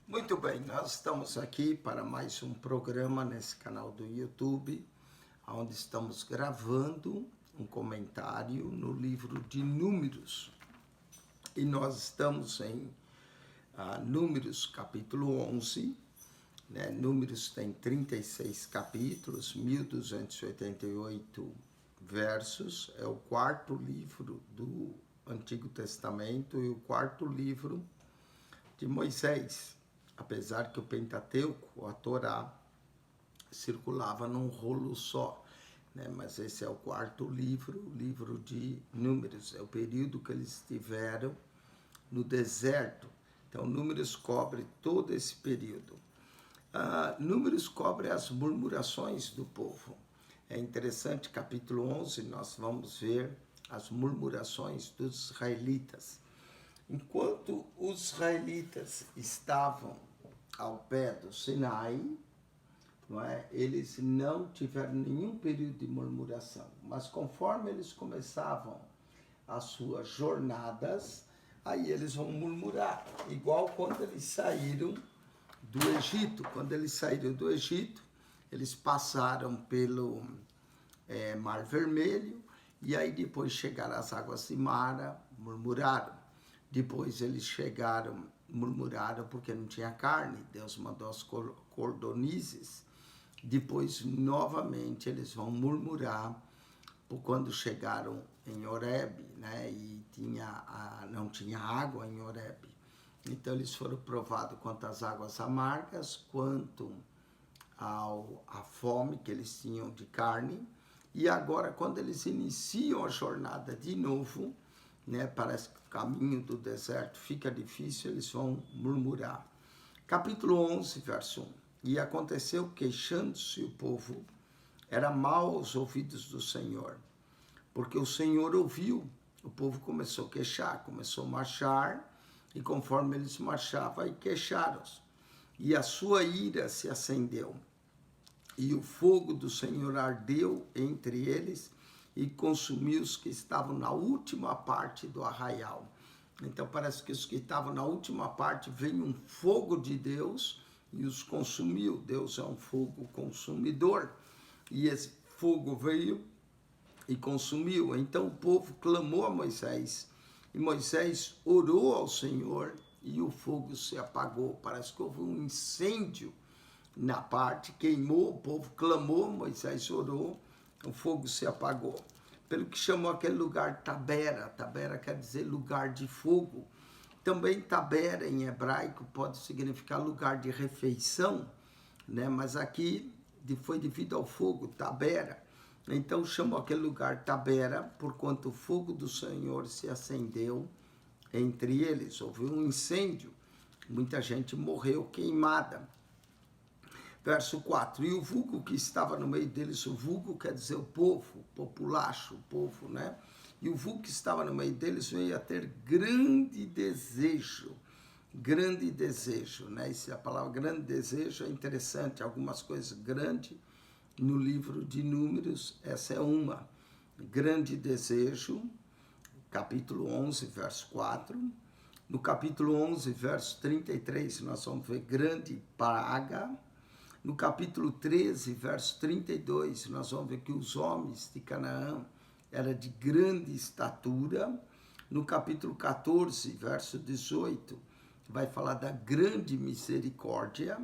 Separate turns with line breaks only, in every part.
Muito bem, nós estamos aqui para mais um programa nesse canal do YouTube, onde estamos gravando um comentário no livro de Números. E nós estamos em Números capítulo 11, né? Números tem 36 capítulos, 1288 versos, é o quarto livro do Antigo Testamento e o quarto livro de Moisés. Apesar que o Pentateuco, a Torá, circulava num rolo só, né? Mas esse é o quarto livro, o livro de Números, é o período que eles estiveram no deserto. Então, Números cobre todo esse período. Números cobre as murmurações do povo. É interessante, capítulo 11, nós vamos ver as murmurações dos israelitas. Enquanto os israelitas estavam ao pé do Sinai, não é? Eles não tiveram nenhum período de murmuração, mas conforme eles começavam as suas jornadas, aí eles vão murmurar, igual quando eles saíram do Egito. Quando eles saíram do Egito, eles passaram pelo Mar Vermelho, e aí depois chegaram às águas de Mara, murmuraram. Depois eles chegaram, murmuraram porque não tinha carne, Deus mandou as cordonizes. Depois, novamente, eles vão murmurar por quando chegaram em Horebe, né? E não tinha água em Horebe. Então, eles foram provados quanto às águas amargas, quanto à fome que eles tinham de carne. E agora, quando eles iniciam a jornada de novo, né, parece que o caminho do deserto fica difícil, eles vão murmurar. Capítulo 11, verso 1. E aconteceu, queixando-se o povo, era mau aos ouvidos do Senhor, porque o Senhor ouviu. O povo começou a queixar, começou a marchar, e conforme eles marchavam, aí queixaram-se. E a sua ira se acendeu, e o fogo do Senhor ardeu entre eles, e consumiu os que estavam na última parte do arraial. Então parece que os que estavam na última parte, veio um fogo de Deus e os consumiu. Deus é um fogo consumidor, e esse fogo veio e consumiu. Então o povo clamou a Moisés, e Moisés orou ao Senhor, e o fogo se apagou. Parece que houve um incêndio na parte, queimou, o povo clamou, Moisés orou, o fogo se apagou. Pelo que chamou aquele lugar Tabera. Tabera quer dizer lugar de fogo. Também Tabera em hebraico pode significar lugar de refeição, né? Mas aqui foi devido ao fogo, Tabera. Então chamou aquele lugar Tabera, porquanto o fogo do Senhor se acendeu entre eles. Houve um incêndio, muita gente morreu queimada. Verso 4, e o vulgo que estava no meio deles, o vulgo quer dizer o povo, populacho, o povo, né? E o vulgo que estava no meio deles veio a ter grande desejo, né? E a palavra grande desejo é interessante, algumas coisas grandes no livro de Números, essa é uma. Grande desejo, capítulo 11, verso 4. No capítulo 11, verso 33, nós vamos ver grande praga. No capítulo 13, verso 32, nós vamos ver que os homens de Canaã eram de grande estatura. No capítulo 14, verso 18, vai falar da grande misericórdia.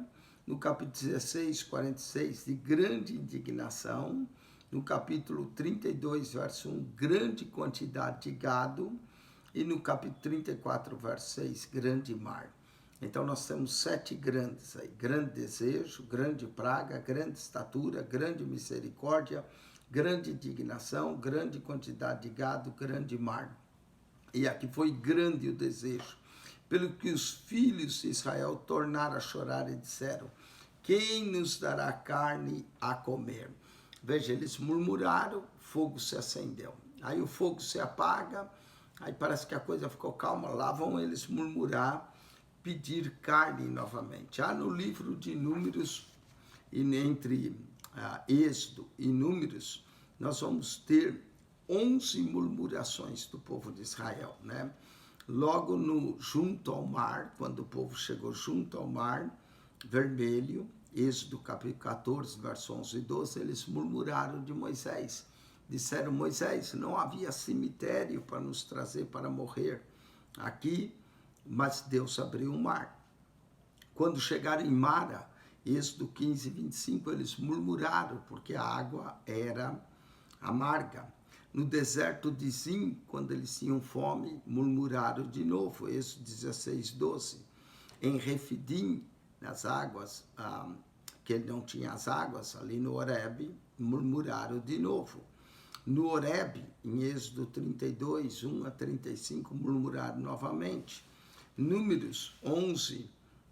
No capítulo 16, 46, de grande indignação. No capítulo 32, verso 1, grande quantidade de gado. E no capítulo 34, verso 6, grande mar. Então nós temos 7 grandes aí: grande desejo, grande praga, grande estatura, grande misericórdia, grande indignação, grande quantidade de gado, grande mar. E aqui foi grande o desejo, pelo que os filhos de Israel tornaram a chorar e disseram: quem nos dará carne a comer? Veja, eles murmuraram, fogo se acendeu. Aí o fogo se apaga, aí parece que a coisa ficou calma, lá vão eles murmurar, pedir carne novamente. No livro de Números, e entre Êxodo e Números, nós vamos ter 11 murmurações do povo de Israel, né? logo junto ao mar, quando o povo chegou junto ao mar vermelho, Êxodo capítulo 14, verso 11 e 12, eles murmuraram de Moisés. Disseram: Moisés, não havia cemitério para nos trazer para morrer aqui, mas Deus abriu o mar. Quando chegaram em Mara, Êxodo 15, 25, eles murmuraram porque a água era amarga. No deserto de Zim, quando eles tinham fome, murmuraram de novo, Êxodo 16, 12. Em Refidim, nas águas, que ele não tinha as águas, ali no Horebe, murmuraram de novo. No Horebe, em Êxodo 32, 1 a 35, murmuraram novamente. Números 11,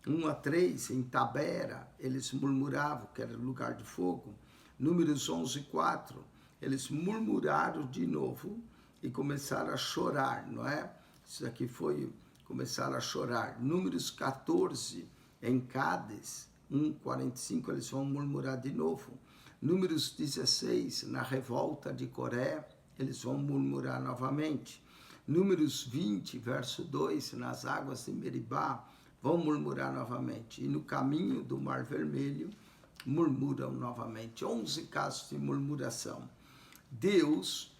1 a 3, em Tabera, eles murmuravam, que era lugar de fogo. Números 11, 4, eles murmuraram de novo e começaram a chorar, não é? Isso aqui foi, começaram a chorar. Números 14, em Cádiz, 1:45, eles vão murmurar de novo. Números 16, na revolta de Coré, eles vão murmurar novamente. Números 20, verso 2, nas águas de Meribá, vão murmurar novamente. E no caminho do Mar Vermelho, murmuram novamente. 11 casos de murmuração. Deus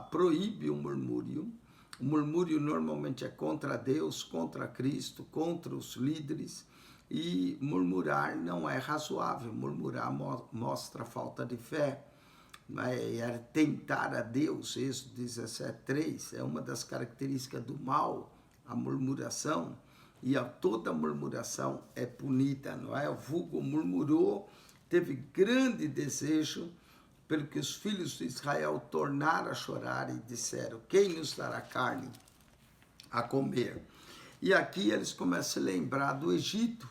proíbe o murmúrio. O murmúrio normalmente é contra Deus, contra Cristo, contra os líderes. E murmurar não é razoável. Murmurar mostra falta de fé. É tentar a Deus. Êxodo 17:3 é uma das características do mal, a murmuração. E toda murmuração é punida, não é? O vulgo murmurou, teve grande desejo, pelo que os filhos de Israel tornaram a chorar e disseram: quem nos dará carne a comer? E aqui eles começam a lembrar do Egito.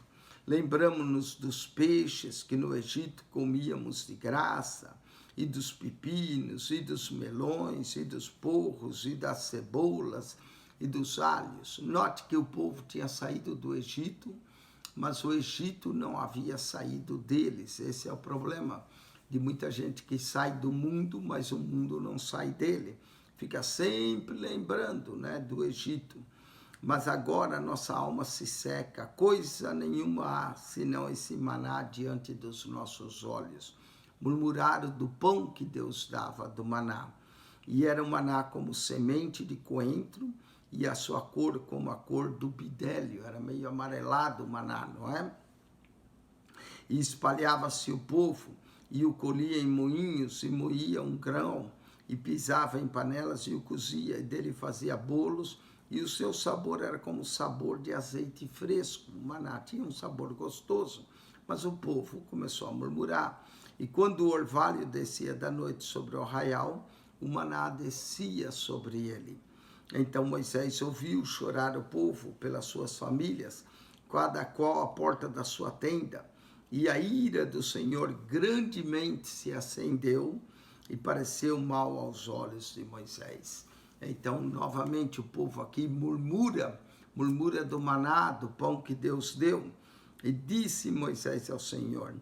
Lembramos-nos dos peixes que no Egito comíamos de graça, e dos pepinos, e dos melões, e dos porros, e das cebolas, e dos alhos. Note que o povo tinha saído do Egito, mas o Egito não havia saído deles. Esse é o problema de muita gente que sai do mundo, mas o mundo não sai dele. Fica sempre lembrando, né, do Egito. Mas agora nossa alma se seca, coisa nenhuma há, senão esse maná diante dos nossos olhos. Murmuraram do pão que Deus dava, do maná. E era um maná como semente de coentro, e a sua cor como a cor do bidélio, era meio amarelado o maná, não é? E espalhava-se o povo, e o colhia em moinhos, e moía um grão, e pisava em panelas, e o cozia, e dele fazia bolos, e o seu sabor era como o sabor de azeite fresco. O maná tinha um sabor gostoso, mas o povo começou a murmurar. E quando o orvalho descia da noite sobre o arraial, o maná descia sobre ele. Então Moisés ouviu chorar o povo pelas suas famílias, cada qual à porta da sua tenda, e a ira do Senhor grandemente se acendeu e pareceu mal aos olhos de Moisés. Então, novamente, o povo aqui murmura do maná, do pão que Deus deu. E disse Moisés ao Senhor: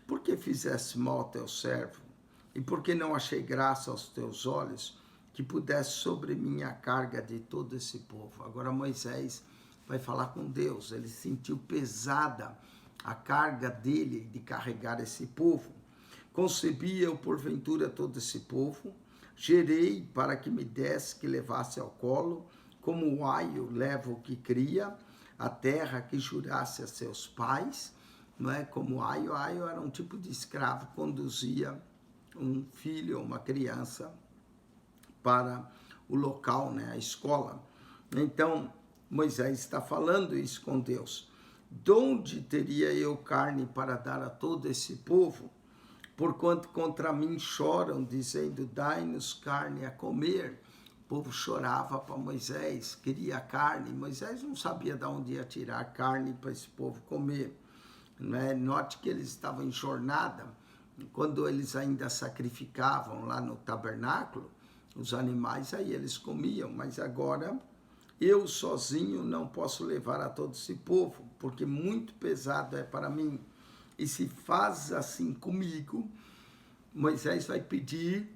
por que fizeste mal ao teu servo? E por que não achei graça aos teus olhos, que pudesse sobre mim a carga de todo esse povo? Agora Moisés vai falar com Deus. Ele sentiu pesada a carga dele de carregar esse povo. Concebi eu porventura todo esse povo, gerei para que me desse, que levasse ao colo, como o aio leva o que cria, a terra que jurasse a seus pais, não é? Como o aio era um tipo de escravo, conduzia um filho ou uma criança para o local, né, a escola. Então, Moisés está falando isso com Deus. De onde teria eu carne para dar a todo esse povo? Porquanto contra mim choram, dizendo: dai-nos carne a comer. O povo chorava para Moisés, queria carne. Moisés não sabia de onde ia tirar carne para esse povo comer. Né? Note que eles estavam em jornada. Quando eles ainda sacrificavam lá no tabernáculo, os animais, aí eles comiam. Mas agora, eu sozinho não posso levar a todo esse povo, porque muito pesado é para mim. E se faz assim comigo, Moisés vai pedir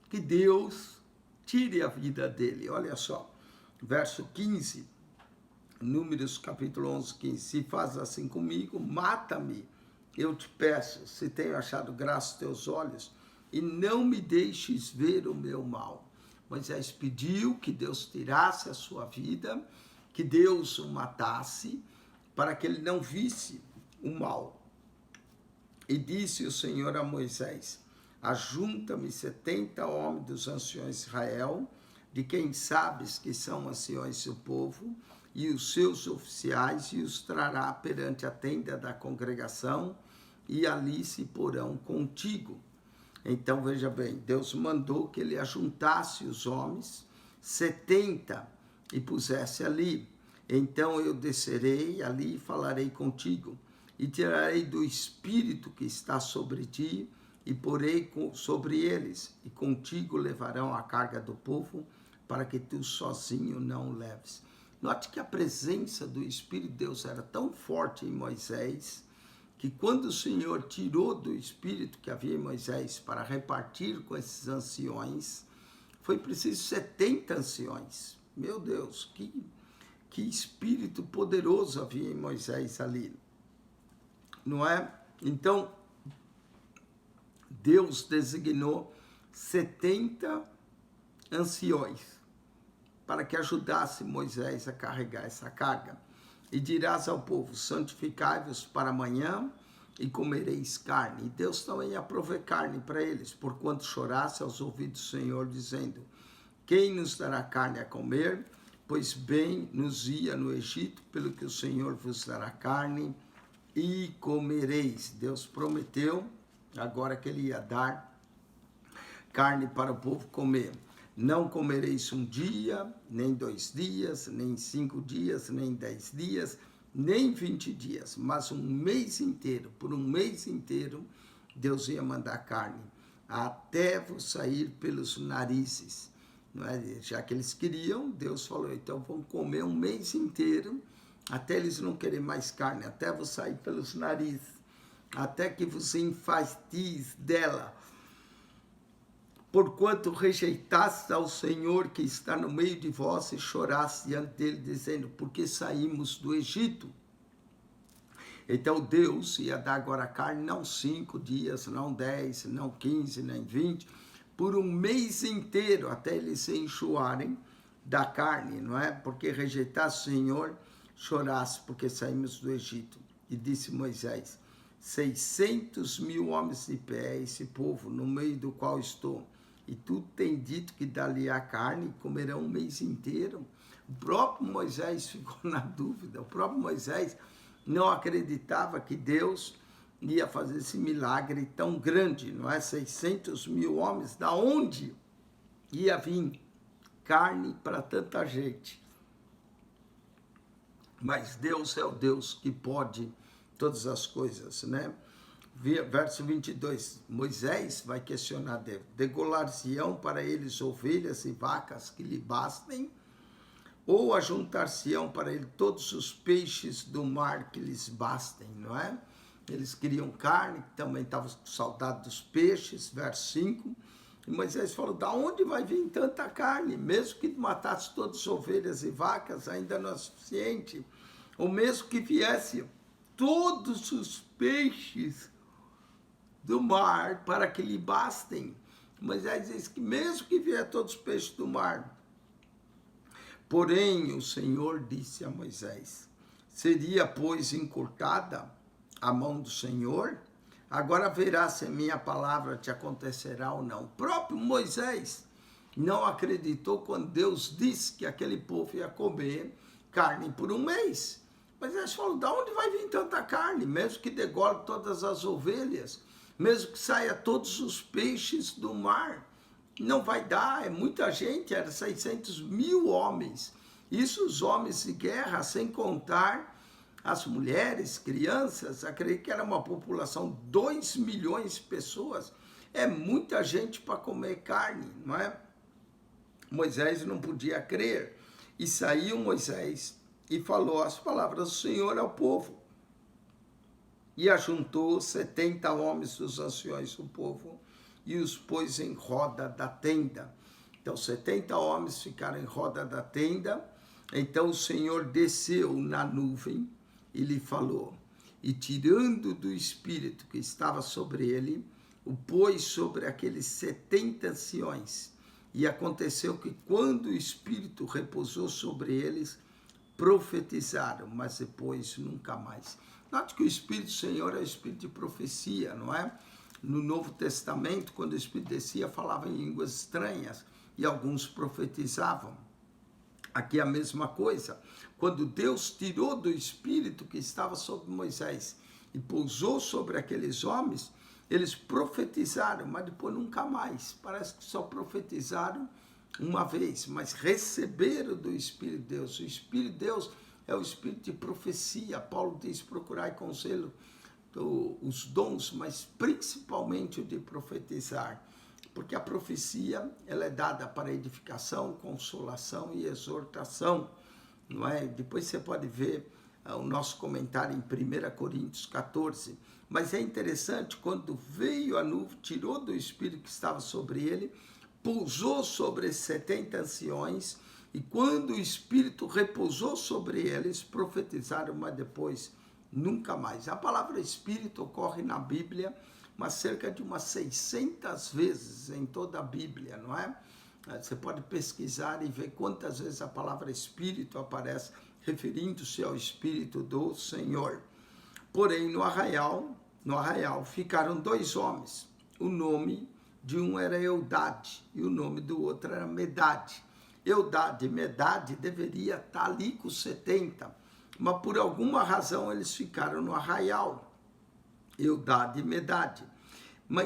que Deus tire a vida dele. Olha só, verso 15, Números capítulo 11, 15. Se faz assim comigo, mata-me, eu te peço, se tenho achado graça aos teus olhos, e não me deixes ver o meu mal. Moisés pediu que Deus tirasse a sua vida, que Deus o matasse, para que ele não visse o mal. E disse o Senhor a Moisés: ajunta-me 70 homens dos anciões de Israel, de quem sabes que são anciões do povo, e os seus oficiais, e os trará perante a tenda da congregação, e ali se porão contigo. Então, veja bem, Deus mandou que ele ajuntasse os homens, 70, e pusesse ali. Então eu descerei ali e falarei contigo, e tirarei do espírito que está sobre ti, e porei sobre eles, e contigo levarão a carga do povo, para que tu sozinho não leves. Note que a presença do Espírito de Deus era tão forte em Moisés, que quando o Senhor tirou do Espírito que havia em Moisés para repartir com esses anciões, foi preciso 70 anciões. Meu Deus, que Espírito poderoso havia em Moisés ali, não é? Então, Deus designou 70 anciões para que ajudasse Moisés a carregar essa carga. E dirás ao povo: santificai-vos para amanhã e comereis carne. E Deus também ia prover carne para eles, porquanto chorasse aos ouvidos do Senhor, dizendo: quem nos dará carne a comer? Pois bem nos ia no Egito, pelo que o Senhor vos dará carne e comereis. Deus prometeu agora que ele ia dar carne para o povo comer. Não comereis um dia, nem 2 dias, nem 5 dias, nem 10 dias, nem 20 dias, mas um mês inteiro. Por um mês inteiro, Deus ia mandar carne, até vos sair pelos narizes. Não é? Já que eles queriam, Deus falou: então vão comer um mês inteiro, até eles não querem mais carne, até vos sair pelos narizes, até que vos enfasties dela. Porquanto rejeitastes ao Senhor que está no meio de vós, e choraste diante dele, dizendo: porque saímos do Egito. Então Deus ia dar agora carne, não 5 dias, não 10, não 15, nem 20, por um mês inteiro, até eles se enjoarem da carne, não é? Porque rejeitaste o Senhor, choraste, porque saímos do Egito. E disse Moisés: 600.000 homens de pé, esse povo no meio do qual estou, e tu tem dito que dali a carne e comerão um mês inteiro. O próprio Moisés ficou na dúvida, o próprio Moisés não acreditava que Deus ia fazer esse milagre tão grande, não é? 600.000 homens, da onde ia vir carne para tanta gente? Mas Deus é o Deus que pode todas as coisas, né? Verso 22, Moisés vai questionar Deus: degolar-se-ão para eles ovelhas e vacas que lhe bastem, ou ajuntar-se-ão para ele todos os peixes do mar que lhes bastem, não é? Eles queriam carne, também estavam com saudade dos peixes, verso 5, e Moisés falou: da onde vai vir tanta carne? Mesmo que matasse todas as ovelhas e vacas, ainda não é suficiente, ou mesmo que viesse todos os peixes do mar para que lhe bastem. Moisés diz que mesmo que vier todos os peixes do mar. Porém, o Senhor disse a Moisés: seria, pois, encurtada a mão do Senhor? Agora verás se a minha palavra te acontecerá ou não. O próprio Moisés não acreditou quando Deus disse que aquele povo ia comer carne por um mês. Moisés falou: da onde vai vir tanta carne? Mesmo que degole todas as ovelhas, mesmo que saia todos os peixes do mar, não vai dar, é muita gente, era 600.000 homens. Isso os homens de guerra, sem contar as mulheres, crianças, acredito que era uma população, 2 milhões de pessoas. É muita gente para comer carne, não é? Moisés não podia crer. E saiu Moisés e falou as palavras do Senhor ao povo. E ajuntou 70 homens dos anciões do povo, e os pôs em roda da tenda. Então 70 homens ficaram em roda da tenda. Então o Senhor desceu na nuvem e lhe falou, e tirando do espírito que estava sobre ele, o pôs sobre aqueles 70 anciões. E aconteceu que quando o espírito repousou sobre eles, profetizaram, mas depois nunca mais. Note que o Espírito do Senhor é o Espírito de profecia, não é? No Novo Testamento, quando o Espírito descia, falava em línguas estranhas e alguns profetizavam. Aqui é a mesma coisa. Quando Deus tirou do Espírito que estava sobre Moisés e pousou sobre aqueles homens, eles profetizaram, mas depois nunca mais. Parece que só profetizaram uma vez, mas receberam do Espírito de Deus. O Espírito de Deus é o Espírito de profecia. Paulo diz, procurai com zelo os dons, mas principalmente o de profetizar. Porque a profecia, ela é dada para edificação, consolação e exortação, não é? Depois você pode ver o nosso comentário em 1 Coríntios 14. Mas é interessante, quando veio a nuvem, tirou do Espírito que estava sobre ele, pousou sobre esses 70 anciões, e quando o Espírito repousou sobre eles, profetizaram, mas depois nunca mais. A palavra Espírito ocorre na Bíblia, mas cerca de umas 600 vezes em toda a Bíblia, não é? Você pode pesquisar e ver quantas vezes a palavra Espírito aparece, referindo-se ao Espírito do Senhor. Porém, no arraial ficaram 2 homens. O nome de um era Eudade e o nome do outro era Medade. Eudade e Medade deveria estar ali com 70, mas por alguma razão eles ficaram no arraial. Eudade e Medade.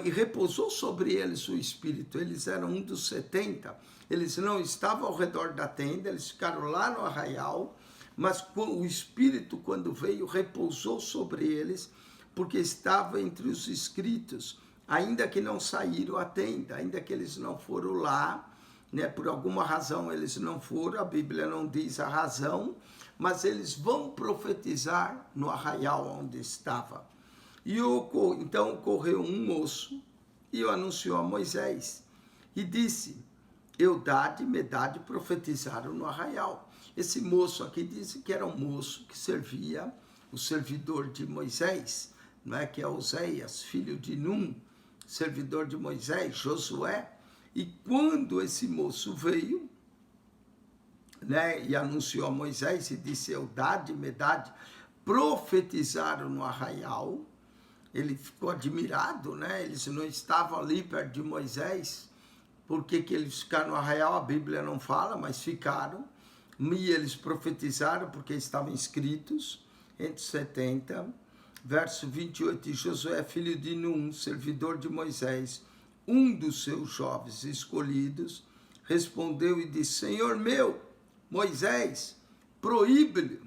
E repousou sobre eles o Espírito. Eles eram um dos 70. Eles não estavam ao redor da tenda, eles ficaram lá no arraial, mas o Espírito, quando veio, repousou sobre eles, porque estava entre os inscritos, ainda que não saíram à tenda, ainda que eles não foram lá, né? Por alguma razão eles não foram, a Bíblia não diz a razão, mas eles vão profetizar no arraial onde estava. E então correu um moço e o anunciou a Moisés e disse, Eudade e Medade profetizaram no arraial. Esse moço aqui diz que era um moço que servia o servidor de Moisés, não é? Que é Oséias, filho de Num, servidor de Moisés, Josué. E quando esse moço veio, né, e anunciou a Moisés e disse, Eudade e Medade profetizaram no arraial, ele ficou admirado, né? Eles não estavam ali perto de Moisés. Por que eles ficaram no arraial? A Bíblia não fala, mas ficaram. E eles profetizaram porque estavam inscritos entre 70. Verso 28, Josué, filho de Num, servidor de Moisés, um dos seus jovens escolhidos, respondeu e disse, Senhor meu, Moisés, proíbe-lhe.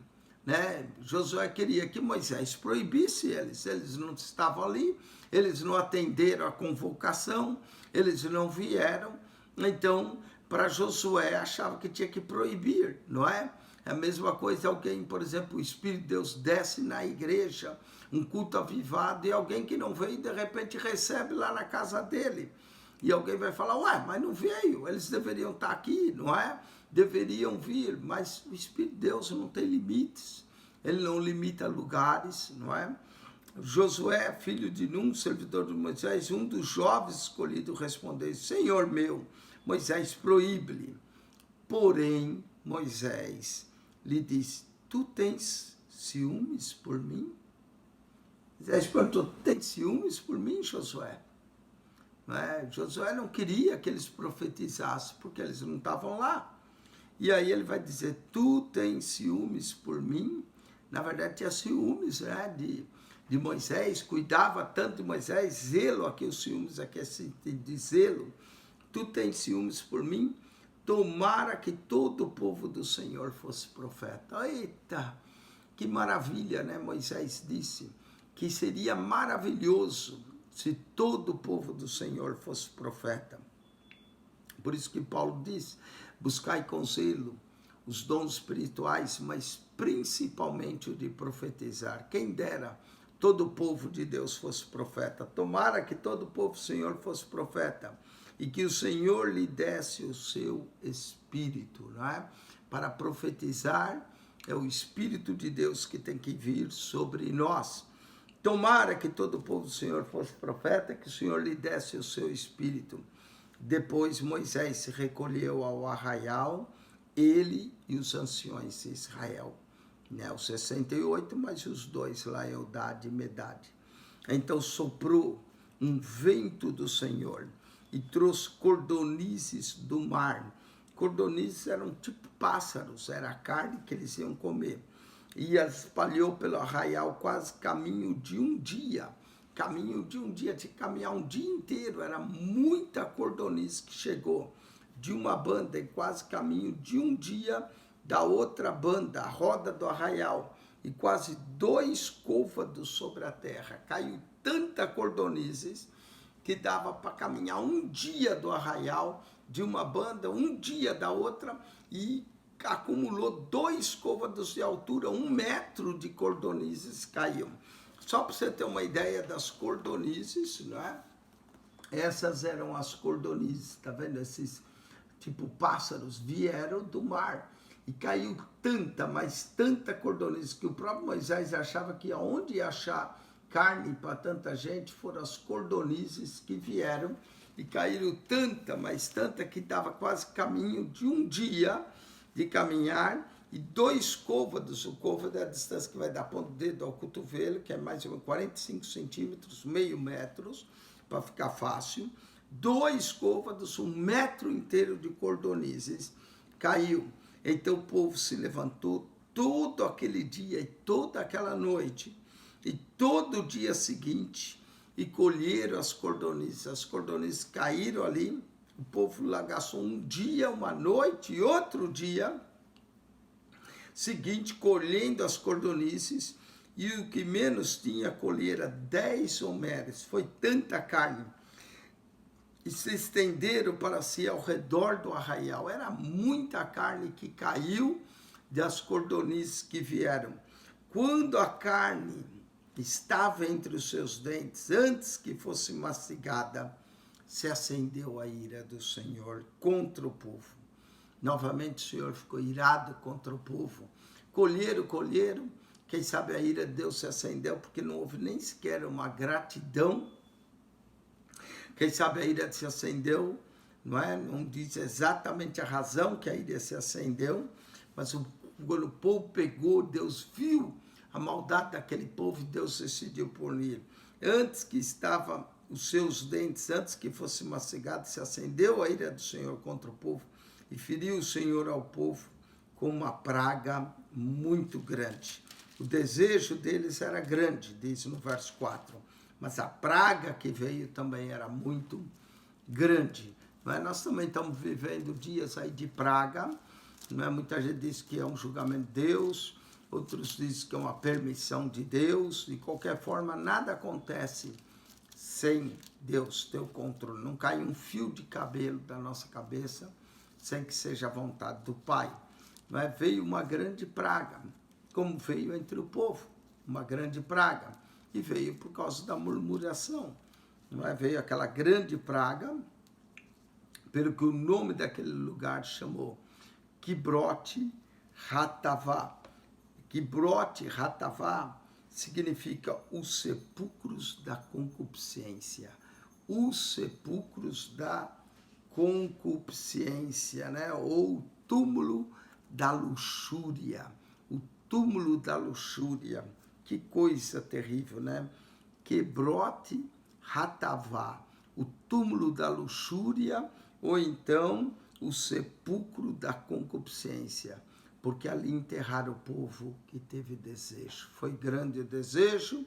Né? Josué queria que Moisés proibisse eles não estavam ali, eles não atenderam a convocação, eles não vieram, então para Josué achava que tinha que proibir, não é? É a mesma coisa alguém, por exemplo, o Espírito de Deus desce na igreja, um culto avivado, e alguém que não veio, de repente recebe lá na casa dele, e alguém vai falar, ué, mas não veio, eles deveriam estar aqui, não é? Deveriam vir, mas o Espírito de Deus não tem limites, ele não limita lugares, não é? Josué, filho de Num, servidor de Moisés, um dos jovens escolhidos, respondeu, Senhor meu, Moisés proíbe-lhe. Porém, Moisés lhe disse, tu tens ciúmes por mim? Moisés perguntou, tu tens ciúmes por mim, Josué? Não é? Josué não queria que eles profetizassem, porque eles não estavam lá. E aí ele vai dizer, tu tens ciúmes por mim? Na verdade tinha ciúmes, né, de Moisés, cuidava tanto de Moisés, zelo, aqui os ciúmes, aqui é sentido de zelo. Tu tens ciúmes por mim? Tomara que todo o povo do Senhor fosse profeta. Eita, que maravilha, né? Moisés disse que seria maravilhoso se todo o povo do Senhor fosse profeta. Por isso que Paulo diz, buscai com zelo os dons espirituais, mas principalmente o de profetizar. Quem dera todo o povo de Deus fosse profeta. Tomara que todo o povo do Senhor fosse profeta. e que o Senhor lhe desse o seu espírito, não é? Para profetizar, é o Espírito de Deus que tem que vir sobre nós. Tomara que todo o povo do Senhor fosse profeta, que o Senhor lhe desse o seu espírito. Depois Moisés se recolheu ao arraial, ele e os anciões de Israel. Né? Os 68, mas os dois lá, Eldad e Medad. Então soprou um vento do Senhor e trouxe cordonizes do mar. Cordonizes eram tipo pássaros, era a carne que eles iam comer. E as espalhou pelo arraial quase caminho de um dia. Caminho de um dia, tinha que caminhar um dia inteiro. Era muita cordonice que chegou de uma banda em quase caminho de um dia da outra banda, a roda do arraial. E quase 2 côvados sobre a terra. Caiu tanta cordonizes que dava para caminhar um dia do arraial de uma banda, um dia da outra, e acumulou 2 côvados de altura, 1 metro de cordonizes caíam. Só para você ter uma ideia das cordonizes, não é? Essas eram as cordonizes, tá vendo? Esses tipo pássaros vieram do mar e caiu tanta, mas tanta cordonize que o próprio Moisés achava que aonde ia achar carne para tanta gente foram as cordonizes que vieram e caíram tanta, mas tanta que dava quase caminho de um dia de caminhar e 2 côvados, o côvado é a distância que vai da ponta do dedo ao cotovelo, que é mais ou menos 45 centímetros, meio metro, para ficar fácil. 2 côvados, 1 metro inteiro de cordonizes caiu. Então o povo se levantou todo aquele dia e toda aquela noite e todo o dia seguinte e colheram as cordonizes. As cordonizes caíram ali, o povo lá gastou um dia, uma noite e outro dia seguinte colhendo as cordonizes, e o que menos tinha colhera 10 homeres. Foi tanta carne. E se estenderam para si ao redor do arraial. Era muita carne que caiu das cordonizes que vieram. Quando a carne estava entre os seus dentes, antes que fosse mastigada, se acendeu a ira do Senhor contra o povo. Novamente o Senhor ficou irado contra o povo. Colheram, quem sabe a ira de Deus se acendeu, porque não houve nem sequer uma gratidão. Quem sabe a ira se acendeu, não é? Não diz exatamente a razão que a ira se acendeu, mas quando o povo pegou, Deus viu a maldade daquele povo e Deus decidiu punir. Antes que estavam os seus dentes, antes que fosse mastigado, se acendeu a ira do Senhor contra o povo e feriu o Senhor ao povo com uma praga muito grande. O desejo deles era grande, diz no verso 4. Mas a praga que veio também era muito grande. Não é? Nós também estamos vivendo dias aí de praga. Não é? Muita gente diz que é um julgamento de Deus, outros dizem que é uma permissão de Deus. De qualquer forma, nada acontece sem Deus ter o controle. Não cai um fio de cabelo da nossa cabeça sem que seja a vontade do Pai. Não é? Veio uma grande praga, como veio entre o povo, uma grande praga. E veio por causa da murmuração. Não é? Veio aquela grande praga, pelo que o nome daquele lugar chamou Kibroth Hattaavah. Kibroth Hattaavah significa os sepulcros da concupiscência. Os sepulcros da concupiscência, né? Ou túmulo da luxúria. O túmulo da luxúria. Que coisa terrível, né? Kibroth Hattaavah, o túmulo da luxúria, ou então o sepulcro da concupiscência, porque ali enterraram o povo que teve desejo. Foi grande o desejo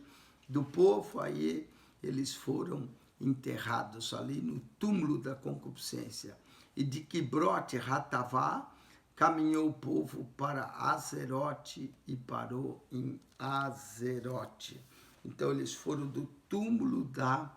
do povo, aí eles foram enterrados ali no túmulo da concupiscência. E de Kibroth Hattaavah caminhou o povo para Azerote e parou em Azerote. Então eles foram do túmulo da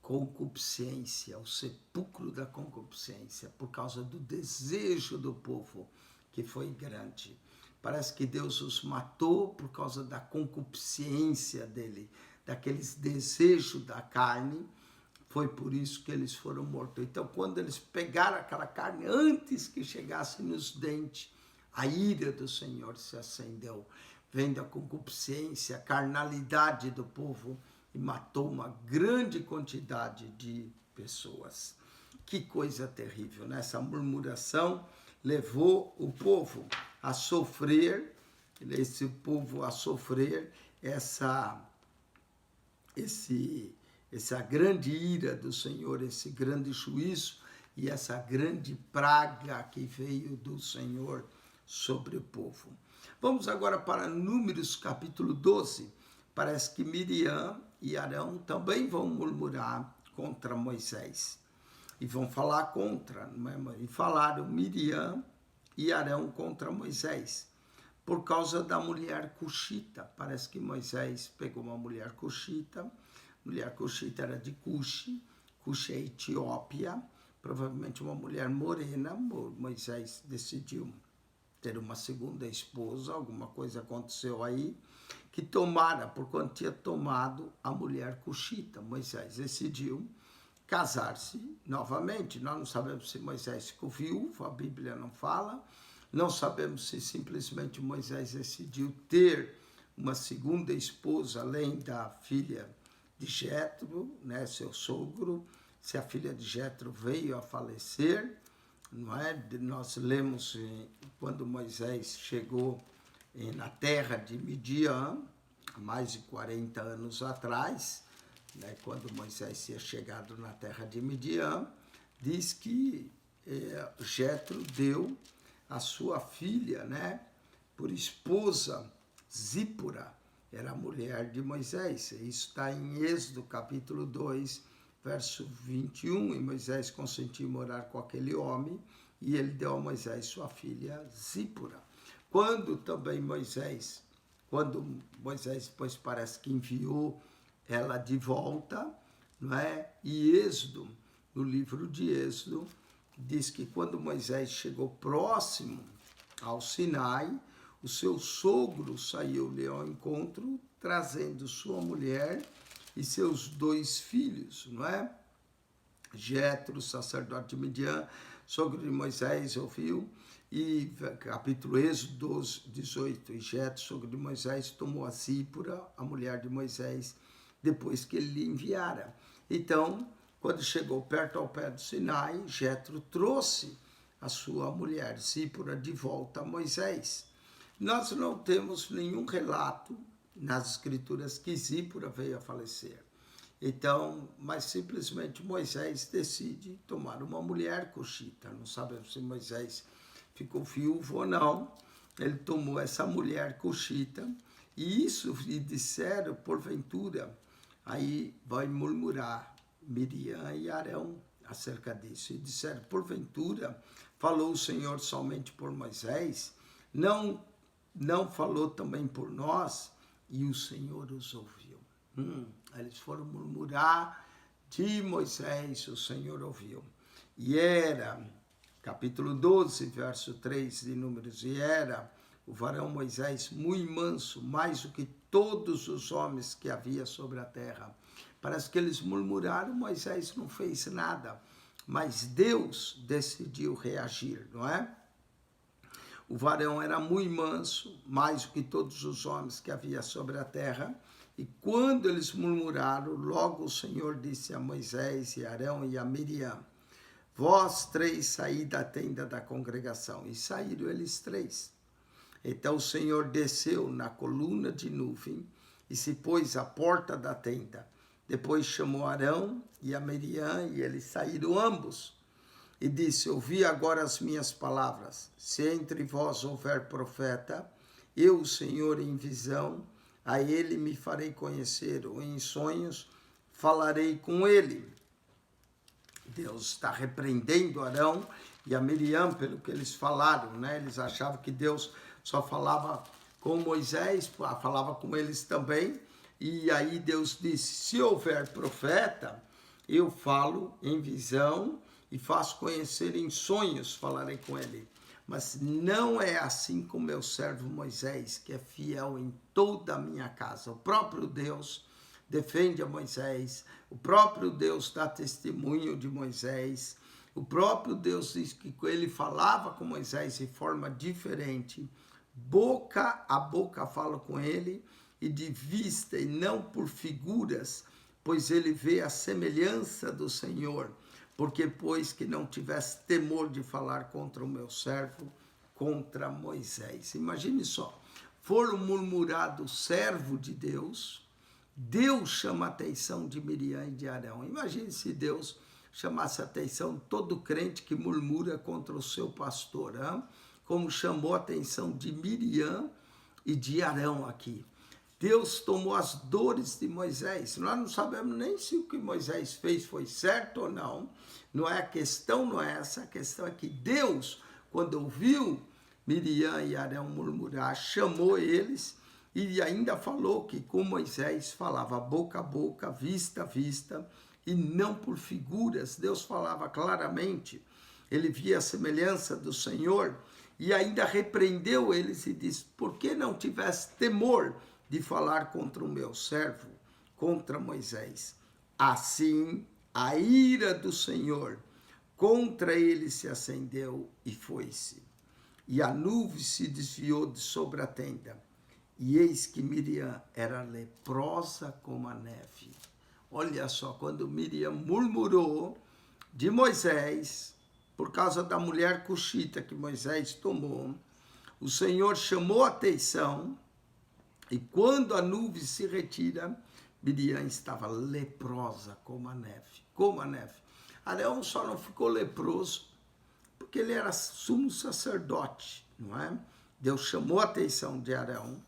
concupiscência, o sepulcro da concupiscência, por causa do desejo do povo, que foi grande. Parece que Deus os matou por causa da concupiscência dele, daqueles desejos da carne, foi por isso que eles foram mortos. Então, quando eles pegaram aquela carne, antes que chegasse nos dentes, a ira do Senhor se acendeu, vendo a concupiscência, a carnalidade do povo, e matou uma grande quantidade de pessoas. Que coisa terrível, né? Essa murmuração levou o povo a sofrer, essa grande ira do Senhor, esse grande juízo e essa grande praga que veio do Senhor sobre o povo. Vamos agora para Números capítulo 12. Parece que Miriam e Arão também vão murmurar contra Moisés. E vão falar contra, não é? E falaram Miriam e Arão contra Moisés, por causa da mulher cuxita. Parece que Moisés pegou uma mulher cuxita. Mulher cuxita era de Cuxi. Cuxi é Etiópia, provavelmente uma mulher morena. Moisés decidiu ter uma segunda esposa, alguma coisa aconteceu aí, que tomara, por quanto tinha tomado a mulher cuxita. Moisés decidiu casar-se novamente. Nós não sabemos se Moisés ficou viúvo, a Bíblia não fala. Não sabemos se simplesmente Moisés decidiu ter uma segunda esposa, além da filha de Jetro, né, seu sogro, se a filha de Jetro veio a falecer, não é? Nós lemos quando Moisés chegou na terra de Midian, há mais de 40 anos atrás, né, quando Moisés tinha chegado na terra de Midian, diz que Jetro deu a sua filha, né, por esposa, Zípora, era a mulher de Moisés. Isso está em Êxodo capítulo 2, verso 21, e Moisés consentiu morar com aquele homem, e ele deu a Moisés sua filha Zípora. Quando Moisés depois parece que enviou ela de volta, não é? E Êxodo, no livro de Êxodo, diz que quando Moisés chegou próximo ao Sinai, o seu sogro saiu-lhe ao encontro, trazendo sua mulher e seus 2 filhos, não é? Jetro, sacerdote de Midian, sogro de Moisés, ouviu, e capítulo Êxodo 12, 18, e Jetro, sogro de Moisés, tomou a Zípora, a mulher de Moisés, depois que ele lhe enviara. Então, quando chegou perto ao pé do Sinai, Jetro trouxe a sua mulher Zípora de volta a Moisés. Nós não temos nenhum relato nas escrituras que Zípora veio a falecer. Então, mas simplesmente Moisés decide tomar uma mulher cuxita. Não sabemos se Moisés ficou viúvo ou não. Ele tomou essa mulher cuxita e disseram, porventura, aí vai murmurar Miriam e Arão acerca disso. E disseram, porventura, falou o Senhor somente por Moisés, não falou também por nós, e o Senhor os ouviu. Eles foram murmurar de Moisés, o Senhor ouviu. E era, capítulo 12, verso 3 de Números, e era o varão Moisés muito manso, mais do que todos os homens que havia sobre a terra. Parece que eles murmuraram, Moisés não fez nada, mas Deus decidiu reagir, não é? O varão era muito manso, mais do que todos os homens que havia sobre a terra. E quando eles murmuraram, logo o Senhor disse a Moisés e a Arão e a Miriam, vós 3 saí da tenda da congregação. E saíram eles 3. Então o Senhor desceu na coluna de nuvem e se pôs à porta da tenda. Depois chamou Arão e a Miriam e eles saíram ambos. E disse, ouvi agora as minhas palavras. Se entre vós houver profeta, eu, o Senhor, em visão, a ele me farei conhecer, ou em sonhos falarei com ele. Deus está repreendendo Arão e a Miriam pelo que eles falaram, né? Eles achavam que Deus só falava com Moisés, falava com eles também. E aí Deus disse, se houver profeta, eu falo em visão e faço conhecer em sonhos, falarei com ele. Mas não é assim com meu servo Moisés, que é fiel em toda a minha casa. O próprio Deus defende a Moisés, o próprio Deus dá testemunho de Moisés, o próprio Deus diz que ele falava com Moisés de forma diferente, boca a boca fala com ele, e de vista e não por figuras, pois ele vê a semelhança do Senhor, porque pois que não tivesse temor de falar contra o meu servo, contra Moisés. Imagine só, foram murmurados servo de Deus, Deus chama a atenção de Miriam e de Arão. Imagine se Deus chamasse a atenção de todo crente que murmura contra o seu pastor, hein? Como chamou a atenção de Miriam e de Arão aqui. Deus tomou as dores de Moisés. Nós não sabemos nem se o que Moisés fez foi certo ou não. Não é a questão, não é essa. A questão é que Deus, quando ouviu Miriam e Arão murmurar, chamou eles e ainda falou que com Moisés falava boca a boca, vista a vista, e não por figuras. Deus falava claramente. Ele via a semelhança do Senhor e ainda repreendeu eles e disse: por que não tivesse temor de falar contra o meu servo, contra Moisés? Assim, a ira do Senhor contra ele se acendeu e foi-se. E a nuvem se desviou de sobre a tenda. E eis que Miriam era leprosa como a neve. Olha só, quando Miriam murmurou de Moisés, por causa da mulher cuxita que Moisés tomou, o Senhor chamou a atenção. E quando a nuvem se retira, Miriam estava leprosa como a neve. Como a neve. Arão só não ficou leproso porque ele era sumo sacerdote, não é? Deus chamou a atenção de Arão,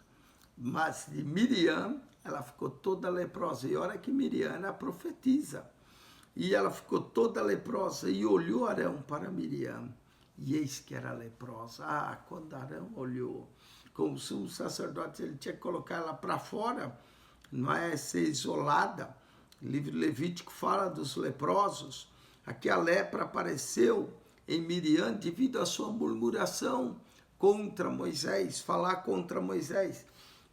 mas de Miriam, ela ficou toda leprosa. E olha que Miriam era profetisa. E ela ficou toda leprosa e olhou Arão para Miriam. E eis que era leprosa. Ah, quando Arão olhou, como sumo sacerdote, ele tinha que colocar ela para fora, não é? Ser isolada. O livro Levítico fala dos leprosos. Aqui a lepra apareceu em Miriam devido à sua murmuração contra Moisés, falar contra Moisés.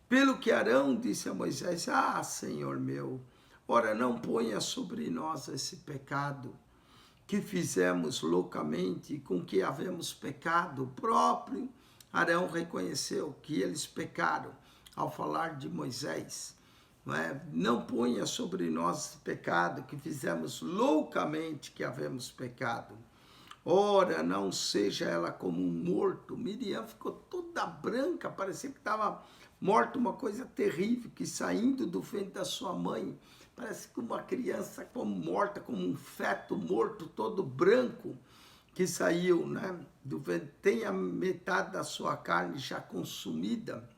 Pelo que Arão disse a Moisés: ah, Senhor meu, ora não ponha sobre nós esse pecado que fizemos loucamente e com que havemos pecado. O próprio Arão reconheceu que eles pecaram ao falar de Moisés. Não ponha sobre nós esse pecado que fizemos loucamente que havemos pecado. Ora, não seja ela como um morto. Miriam ficou toda branca, parecia que estava morta, uma coisa terrível, que saindo do ventre da sua mãe, parece que uma criança como morta, como um feto morto, todo branco, que saiu, né, do ventre. Tem a metade da sua carne já consumida.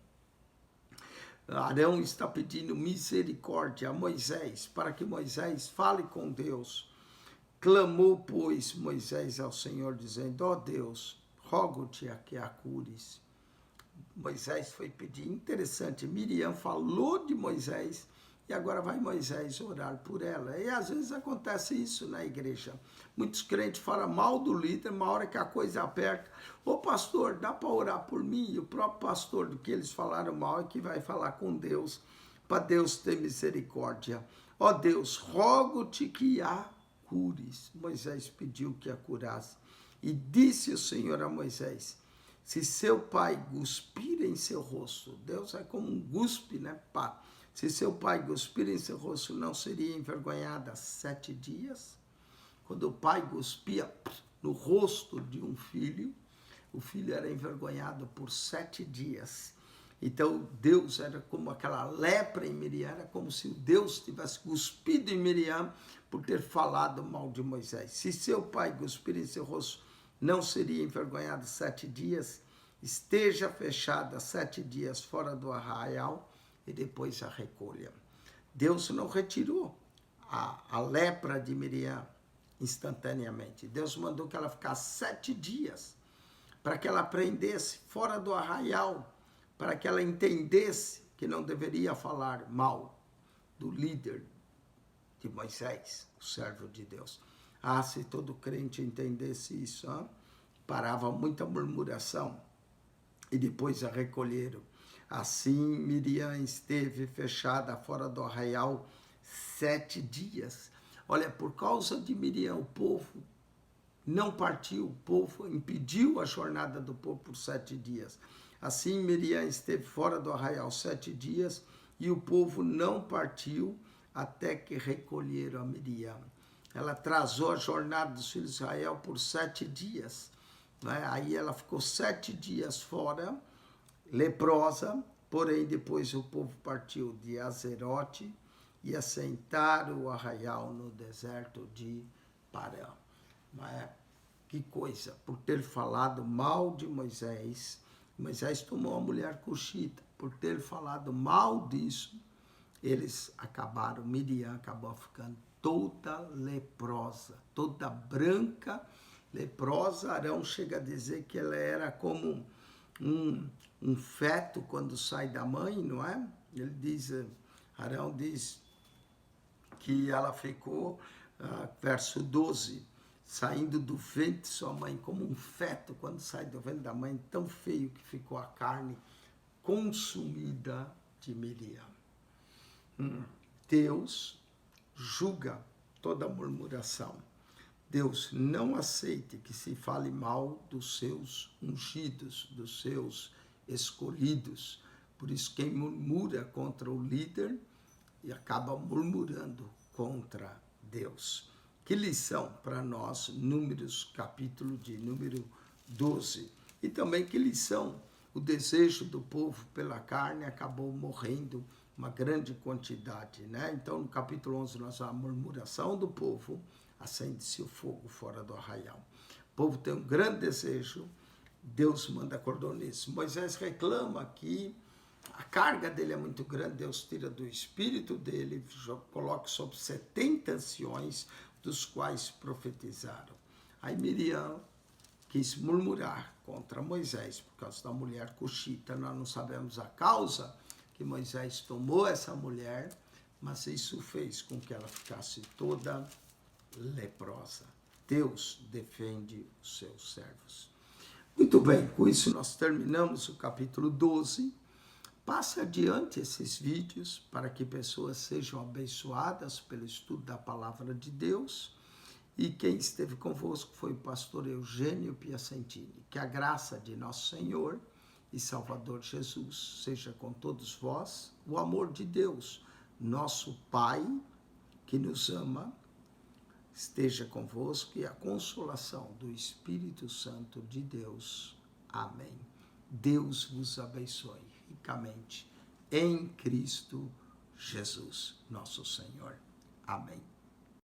Arão está pedindo misericórdia a Moisés, para que Moisés fale com Deus. Clamou, pois, Moisés ao Senhor, dizendo: ó Deus, rogo-te a que a cures. Moisés foi pedir. Interessante, Miriam falou de Moisés e agora vai Moisés orar por ela. E às vezes acontece isso na igreja. Muitos crentes falam mal do líder, uma hora que a coisa aperta: ô pastor, dá para orar por mim? E o próprio pastor do que eles falaram mal é que vai falar com Deus, para Deus ter misericórdia. Ó Deus, rogo-te que a cures. Moisés pediu que a curasse. E disse o Senhor a Moisés: se seu pai cuspir em seu rosto, Deus é como um guspe, né, pá? Se seu pai cuspir em seu rosto, não seria envergonhada 7 dias? Quando o pai cuspia no rosto de um filho, o filho era envergonhado por 7 dias. Então, Deus era como aquela lepra em Miriam, era como se Deus tivesse cuspido em Miriam por ter falado mal de Moisés. Se seu pai cuspir em seu rosto, não seria envergonhado 7 dias? Esteja fechada 7 dias fora do arraial e depois a recolha. Deus não retirou a lepra de Miriam instantaneamente. Deus mandou que ela ficasse 7 dias para que ela aprendesse fora do arraial, para que ela entendesse que não deveria falar mal do líder de Moisés, o servo de Deus. Ah, se todo crente entendesse isso, hein? Parava muita murmuração e depois a recolheram. Assim, Miriam esteve fechada fora do arraial 7 dias. Olha, por causa de Miriam, o povo não partiu, o povo impediu a jornada do povo por 7 dias. Assim, Miriam esteve fora do arraial 7 dias e o povo não partiu até que recolheram a Miriam. Ela atrasou a jornada dos filhos de Israel por 7 dias. Né? Aí ela ficou 7 dias fora, leprosa, porém depois o povo partiu de Azerote e assentaram o arraial no deserto de Parã. Que coisa, por ter falado mal de Moisés, Moisés tomou a mulher cuxita, por ter falado mal disso, eles acabaram, Miriam acabou ficando toda leprosa, toda branca, leprosa. Arão chega a dizer que ela era como um feto quando sai da mãe, não é? Ele diz, Arão diz que ela ficou, verso 12, saindo do ventre de sua mãe, como um feto quando sai do ventre da mãe, tão feio que ficou a carne consumida de Miriam. Deus julga toda murmuração. Deus não aceita que se fale mal dos seus ungidos, dos seus escolhidos. Por isso, quem murmura contra o líder e acaba murmurando contra Deus. Que lição para nós, Números, capítulo de número 12. E também que lição, o desejo do povo pela carne acabou morrendo uma grande quantidade, né? Então, no capítulo 11, nós vemos a murmuração do povo, acende-se o fogo fora do arraial. O povo tem um grande desejo, Deus manda cordonice. Moisés reclama que a carga dele é muito grande, Deus tira do espírito dele, coloca sobre 70 anciões, dos quais profetizaram. Aí Miriam quis murmurar contra Moisés, por causa da mulher cuxita. Nós não sabemos a causa que Moisés tomou essa mulher, mas isso fez com que ela ficasse toda leprosa. Deus defende os seus servos. Muito bem, com isso nós terminamos o capítulo 12. Passe adiante esses vídeos para que pessoas sejam abençoadas pelo estudo da palavra de Deus. E quem esteve convosco foi o pastor Eugênio Piacentini. Que a graça de nosso Senhor e Salvador Jesus seja com todos vós, o amor de Deus, nosso Pai, que nos ama, esteja convosco, e a consolação do Espírito Santo de Deus. Amém. Deus vos abençoe ricamente em Cristo Jesus, nosso Senhor. Amém.